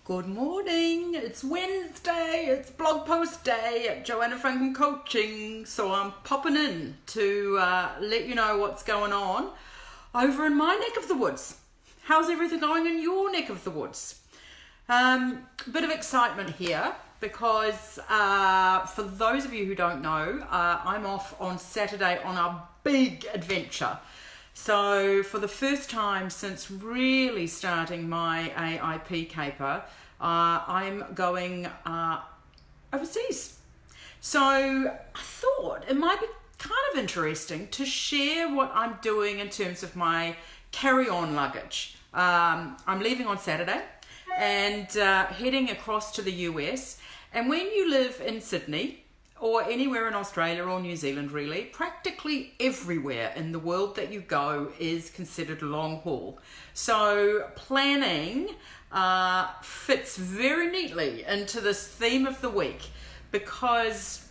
Good morning, it's Wednesday, it's blog post day at Joanna Franklin Coaching, so I'm popping in to let you know what's going on over in my neck of the woods. How's everything going in your neck of the woods? Bit of excitement here because for those of you who don't know, I'm off on Saturday on a big adventure. So for the first time since really starting my AIP caper, I'm going overseas. So I thought it might be kind of interesting to share what I'm doing in terms of my carry-on luggage. I'm leaving on Saturday and heading across to the US. And when you live in Sydney, or anywhere in Australia or New Zealand really, practically everywhere in the world that you go is considered long haul. So planning fits very neatly into this theme of the week because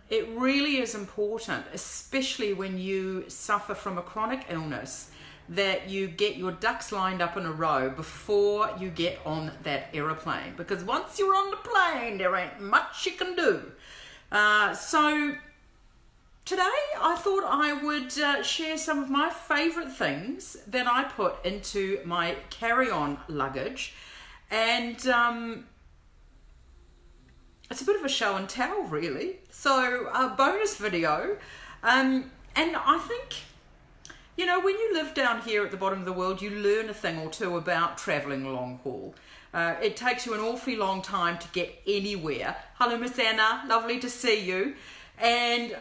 it really is important, especially when you suffer from a chronic illness, that you get your ducks lined up in a row before you get on that aeroplane. Because once you're on the plane, there ain't much you can do. So today I thought I would share some of my favourite things that I put into my carry-on luggage, and it's a bit of a show and tell really, so a bonus video, and I think, you know, when you live down here at the bottom of the world, you learn a thing or two about travelling long haul. It takes you an awfully long time to get anywhere. Hello, Miss Anna, lovely to see you. And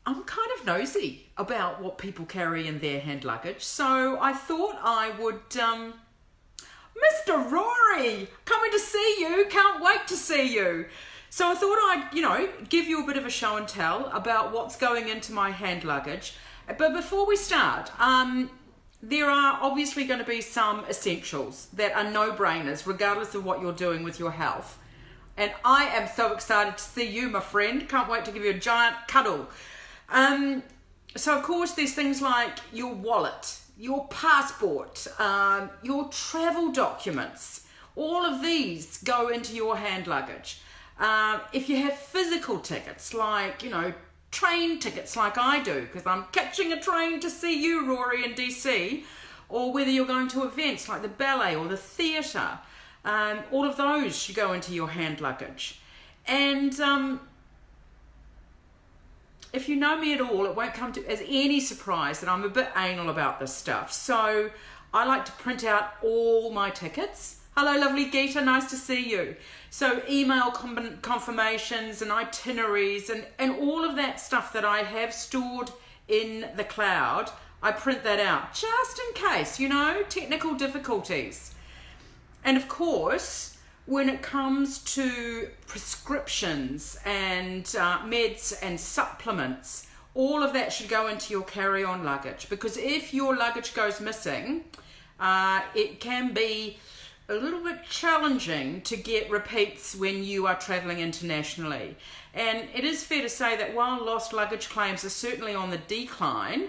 I'm kind of nosy about what people carry in their hand luggage. So I thought I would, Mr. Rory, coming to see you, can't wait to see you. So I thought I'd, give you a bit of a show and tell about what's going into my hand luggage. But before we start, there are obviously going to be some essentials that are no-brainers, regardless of what you're doing with your health. And I am so excited to see you, my friend. Can't wait to give you a giant cuddle. So, of course, there's things like your wallet, your passport, your travel documents. All of these go into your hand luggage. If you have physical tickets, like, train tickets like I do, because I'm catching a train to see you, Rory, in DC, or whether you're going to events like the ballet or the theatre, all of those should go into your hand luggage. And if you know me at all, it won't come as any surprise that I'm a bit anal about this stuff. So I like to print out all my tickets. Hello, lovely Geeta, nice to see you. So email confirmations and itineraries and all of that stuff that I have stored in the cloud, I print that out just in case, technical difficulties. And of course, when it comes to prescriptions and meds and supplements, all of that should go into your carry-on luggage, because if your luggage goes missing, it can be a little bit challenging to get repeats when you are travelling internationally. And it is fair to say that while lost luggage claims are certainly on the decline,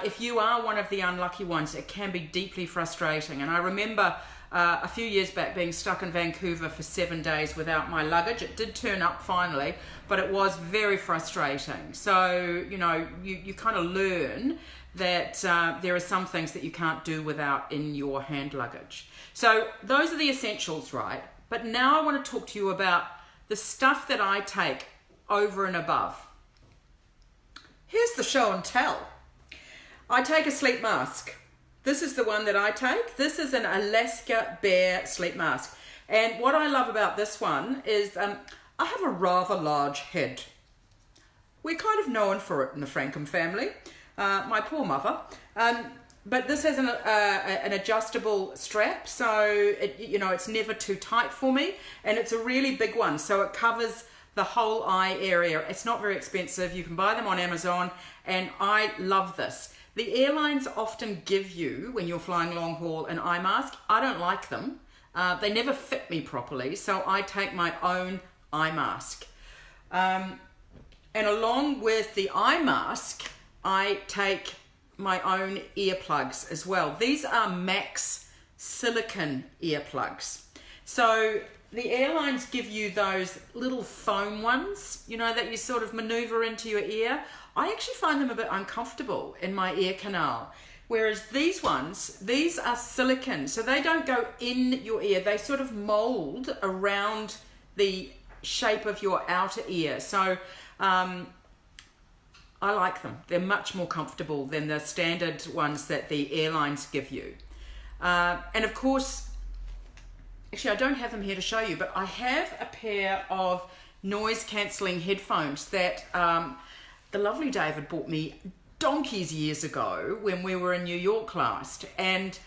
if you are one of the unlucky ones, it can be deeply frustrating. And I remember a few years back being stuck in Vancouver for 7 days without my luggage. It did turn up finally, but it was very frustrating. So, you kind of learn that there are some things that you can't do without in your hand luggage. So those are the essentials, right? But now I want to talk to you about the stuff that I take over and above. Here's the show and tell. I take a sleep mask. This is the one that I take. This is an Alaska Bear sleep mask. And what I love about this one is I have a rather large head. We're kind of known for it in the Frankham family. My poor mother. But this has an adjustable strap, so it's never too tight for me, and it's a really big one, so it covers the whole eye area. It's not very expensive. You can buy them on Amazon, and I love this. The airlines often give you, when you're flying long haul, an eye mask. I don't like them. They never fit me properly, so I take my own eye mask. And along with the eye mask, I take my own earplugs as well. These are Max silicone earplugs. So the airlines give you those little foam ones, you know, that you sort of maneuver into your ear. I actually find them a bit uncomfortable in my ear canal. Whereas these ones, these are silicone, so they don't go in your ear. They sort of mold around the shape of your outer ear. So I like them. They're much more comfortable than the standard ones that the airlines give you. And of course, actually I don't have them here to show you, but I have a pair of noise cancelling headphones that the lovely David bought me donkeys years ago when we were in New York last. And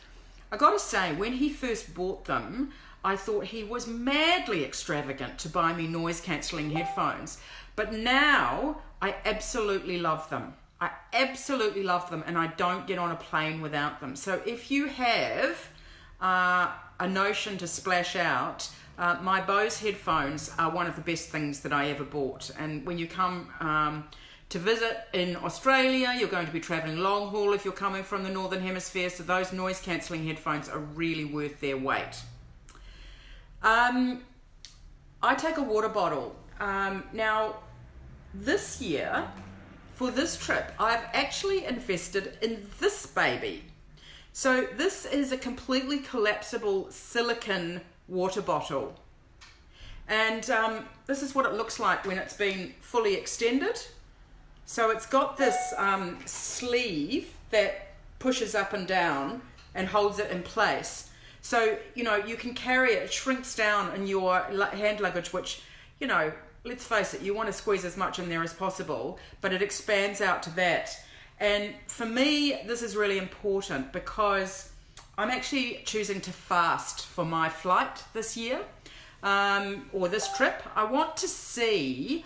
I gotta say, when he first bought them, I thought he was madly extravagant to buy me noise cancelling headphones. But now I absolutely love them. I absolutely love them, and I don't get on a plane without them. So if you have a notion to splash out, my Bose headphones are one of the best things that I ever bought. And when you come to visit in Australia, you're going to be traveling long haul if you're coming from the Northern Hemisphere, so those noise cancelling headphones are really worth their weight. I take a water bottle. Now, this year, for this trip, I've actually invested in this baby. So this is a completely collapsible silicone water bottle. And this is what it looks like when it's been fully extended. So it's got this sleeve that pushes up and down and holds it in place. So, you know, you can carry it, it shrinks down in your hand luggage, which, you know, let's face it, you want to squeeze as much in there as possible, but it expands out to that. And for me, this is really important because I'm actually choosing to fast for my flight this year, or this trip. I want to see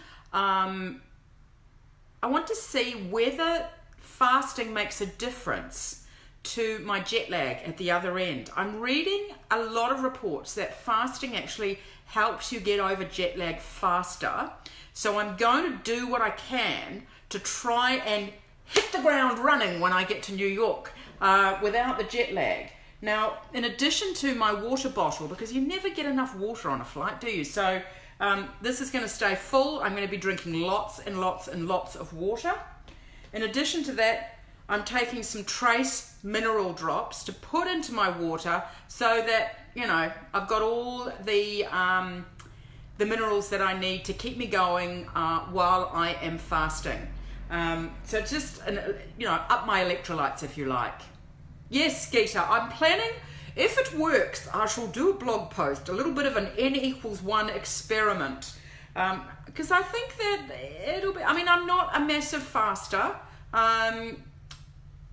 whether fasting makes a difference to my jet lag at the other end. I'm reading a lot of reports that fasting actually helps you get over jet lag faster. So I'm going to do what I can to try and hit the ground running when I get to New York without the jet lag. Now, in addition to my water bottle, because you never get enough water on a flight, do you? So this is going to stay full. I'm going to be drinking lots and lots and lots of water. In addition to that, I'm taking some trace mineral drops to put into my water so that, you know, I've got all the minerals that I need to keep me going while I am fasting. So just, you know, up my electrolytes if you like. Yes, Geeta, I'm planning, if it works, I shall do a blog post, a little bit of an N=1 experiment. Because I think that it'll be, I mean, I'm not a massive faster.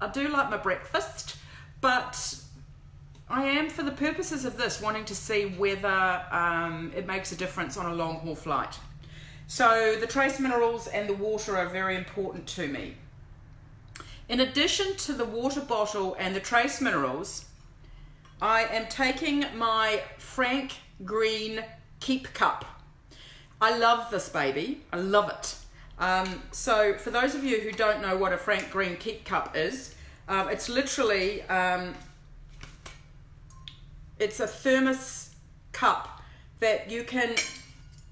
I do like my breakfast, but I am, for the purposes of this, wanting to see whether it makes a difference on a long haul flight. So the trace minerals and the water are very important to me. In addition to the water bottle and the trace minerals, I am taking my Frank Green Keep Cup. I love this baby. I love it. So for those of you who don't know what a Frank Green Keep Cup is, it's literally, it's a thermos cup that you can,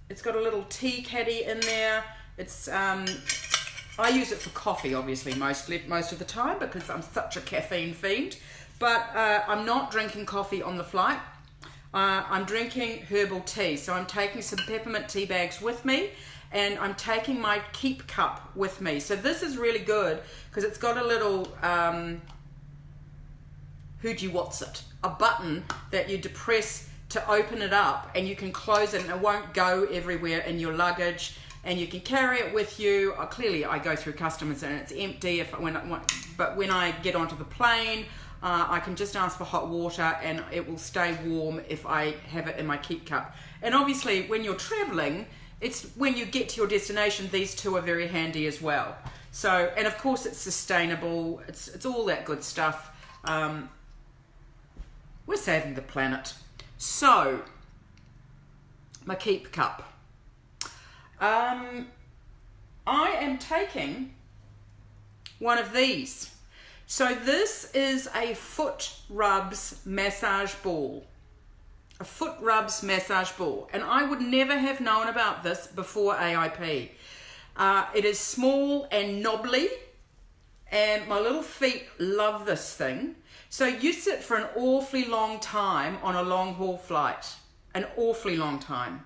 it's got a little tea caddy in there. It's, I use it for coffee, obviously, most of the time because I'm such a caffeine fiend. But I'm not drinking coffee on the flight. I'm drinking herbal tea. So I'm taking some peppermint tea bags with me, and I'm taking my Keep Cup with me. So this is really good because it's got a little, a button that you depress to open it up, and you can close it and it won't go everywhere in your luggage, and you can carry it with you. Clearly I go through customs and it's empty but when I get onto the plane, I can just ask for hot water and it will stay warm if I have it in my Keep Cup. And obviously when you're traveling, it's when you get to your destination, these two are very handy as well. So, and of course it's sustainable, it's all that good stuff. We're saving the planet. So, my Keep Cup. I am taking one of these. So this is a foot rubs massage ball. a foot rubs massage ball. And I would never have known about this before AIP. It is small and knobbly, and my little feet love this thing. So you sit for an awfully long time on a long haul flight, an awfully long time.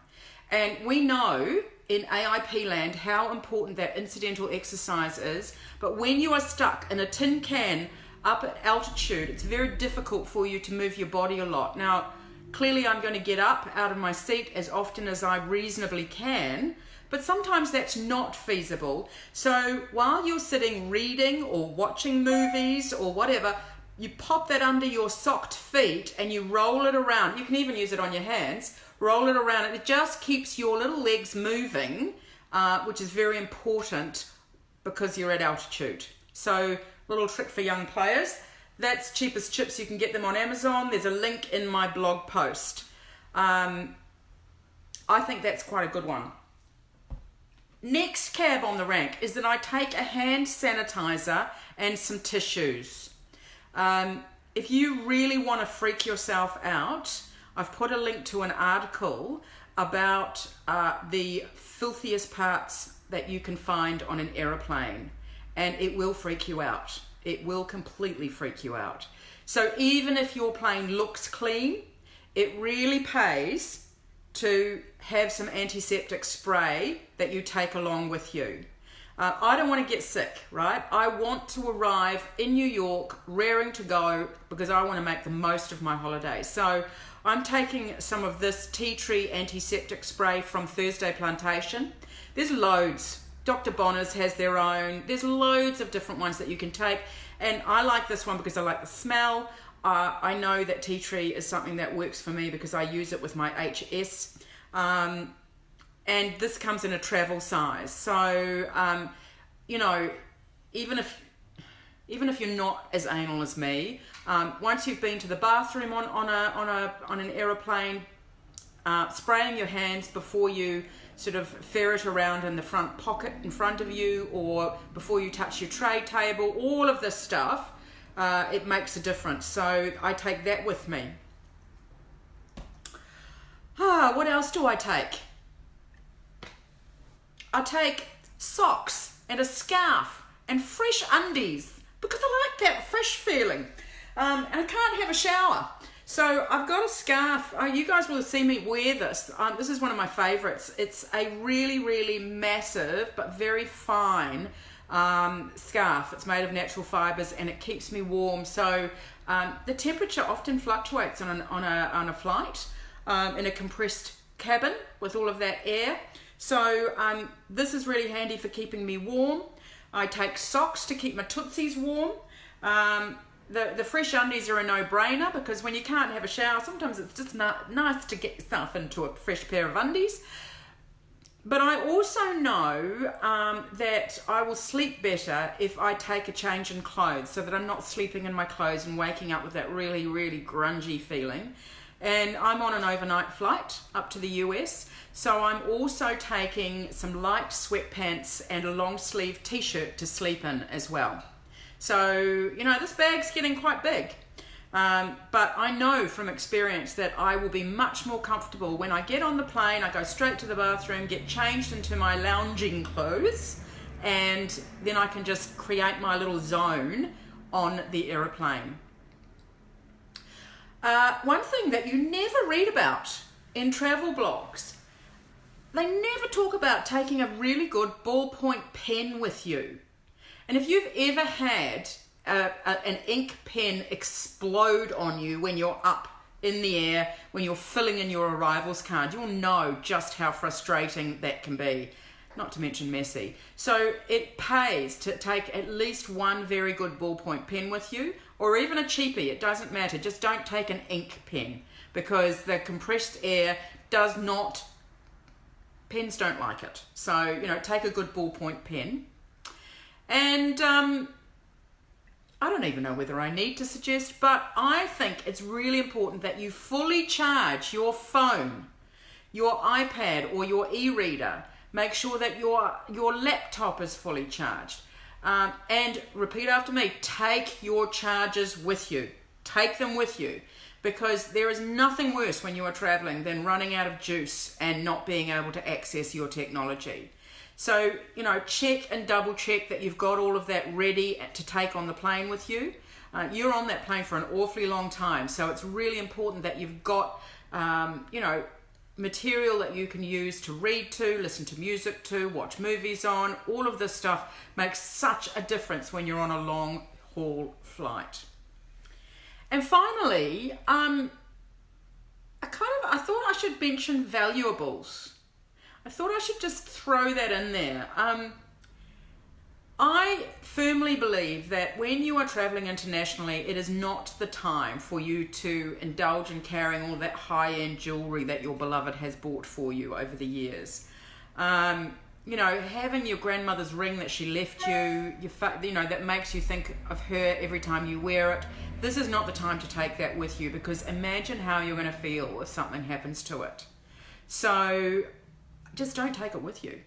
And we know in AIP land how important that incidental exercise is, but when you are stuck in a tin can up at altitude, it's very difficult for you to move your body a lot. Now, clearly I'm going to get up out of my seat as often as I reasonably can, but sometimes that's not feasible. So while you're sitting reading or watching movies or whatever, you pop that under your socked feet and you roll it around. You can even use it on your hands. Roll it around, and it just keeps your little legs moving, which is very important because you're at altitude. So, little trick for young players. That's cheap as chips. You can get them on Amazon. There's a link in my blog post. I think that's quite a good one. Next cab on the rank is that I take a hand sanitizer and some tissues. If you really want to freak yourself out, I've put a link to an article about the filthiest parts that you can find on an aeroplane, and it will freak you out. It will completely freak you out. So even if your plane looks clean, it really pays to have some antiseptic spray that you take along with you. I don't want to get sick, right? I want to arrive in New York raring to go because I want to make the most of my holiday. So I'm taking some of this tea tree antiseptic spray from Thursday Plantation. There's loads. Dr. Bonner's has their own. There's loads of different ones that you can take. And I like this one because I like the smell. I know that tea tree is something that works for me because I use it with my HS. And this comes in a travel size. So, you know, even if you're not as anal as me, once you've been to the bathroom on an aeroplane, spraying your hands before you sort of ferret around in the front pocket in front of you, or before you touch your tray table, all of this stuff, it makes a difference. So I take that with me. What else do I take? I take socks and a scarf and fresh undies because I like that fresh feeling. And I can't have a shower. So I've got a scarf. You guys will see me wear this. This is one of my favorites. It's a really, really massive but very fine scarf. It's made of natural fibers and it keeps me warm. So the temperature often fluctuates on a flight in a compressed cabin with all of that air. So this is really handy for keeping me warm. I take socks to keep my tootsies warm. The fresh undies are a no-brainer because when you can't have a shower, sometimes it's just nice to get yourself into a fresh pair of undies. But I also know that I will sleep better if I take a change in clothes, so that I'm not sleeping in my clothes and waking up with that really, really grungy feeling. And I'm on an overnight flight up to the US, so I'm also taking some light sweatpants and a long sleeve t-shirt to sleep in as well. So, you know, this bag's getting quite big. But I know from experience that I will be much more comfortable when I get on the plane. I go straight to the bathroom, get changed into my lounging clothes, and then I can just create my little zone on the aeroplane. One thing that you never read about in travel blogs, they never talk about taking a really good ballpoint pen with you. And if you've ever had an ink pen explode on you when you're up in the air, when you're filling in your arrivals card, you'll know just how frustrating that can be, not to mention messy. So it pays to take at least one very good ballpoint pen with you, or even a cheapie, it doesn't matter. Just don't take an ink pen because the compressed air pens don't like it. So, you know, take a good ballpoint pen. And I don't even know whether I need to suggest, but I think it's really important that you fully charge your phone, your iPad or your e-reader. Make sure that your laptop is fully charged. And repeat after me, take your chargers with you. Take them with you. because there is nothing worse when you are traveling than running out of juice and not being able to access your technology. So, you know, check and double check that you've got all of that ready to take on the plane with you. You're on that plane for an awfully long time, so it's really important that you've got, you know, material that you can use to read to, listen to music to, watch movies on. All of this stuff makes such a difference when you're on a long haul flight. And finally, I thought I should mention valuables. I thought I should just throw that in there. I firmly believe that when you are traveling internationally, it is not the time for you to indulge in carrying all that high-end jewelry that your beloved has bought for you over the years. You know, having your grandmother's ring that she left you, you know, that makes you think of her every time you wear it. This is not the time to take that with you, because imagine how you're going to feel if something happens to it. So just don't take it with you.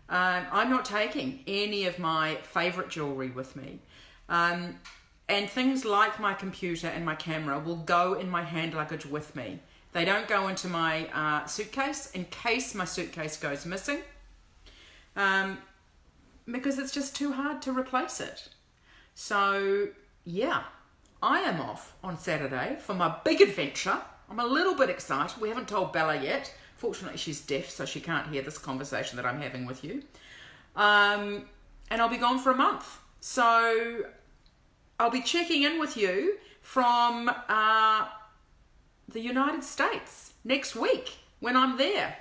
I'm not taking any of my favorite jewelry with me. And things like my computer and my camera will go in my hand luggage with me. They don't go into my suitcase in case my suitcase goes missing, because it's just too hard to replace it. So yeah, I am off on Saturday for my big adventure. I'm a little bit excited. We haven't told Bella yet. Fortunately, she's deaf, so she can't hear this conversation that I'm having with you. And I'll be gone for a month. So I'll be checking in with you from the United States next week when I'm there.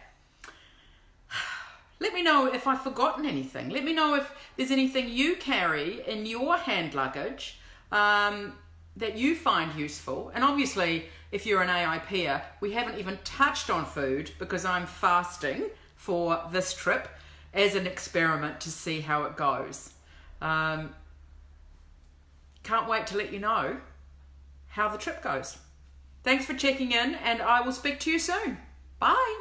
Let me know if I've forgotten anything. Let me know if there's anything you carry in your hand luggage that you find useful. And obviously, if you're an AIPer, we haven't even touched on food because I'm fasting for this trip as an experiment to see how it goes. Can't wait to let you know how the trip goes. Thanks for checking in, and I will speak to you soon. Bye.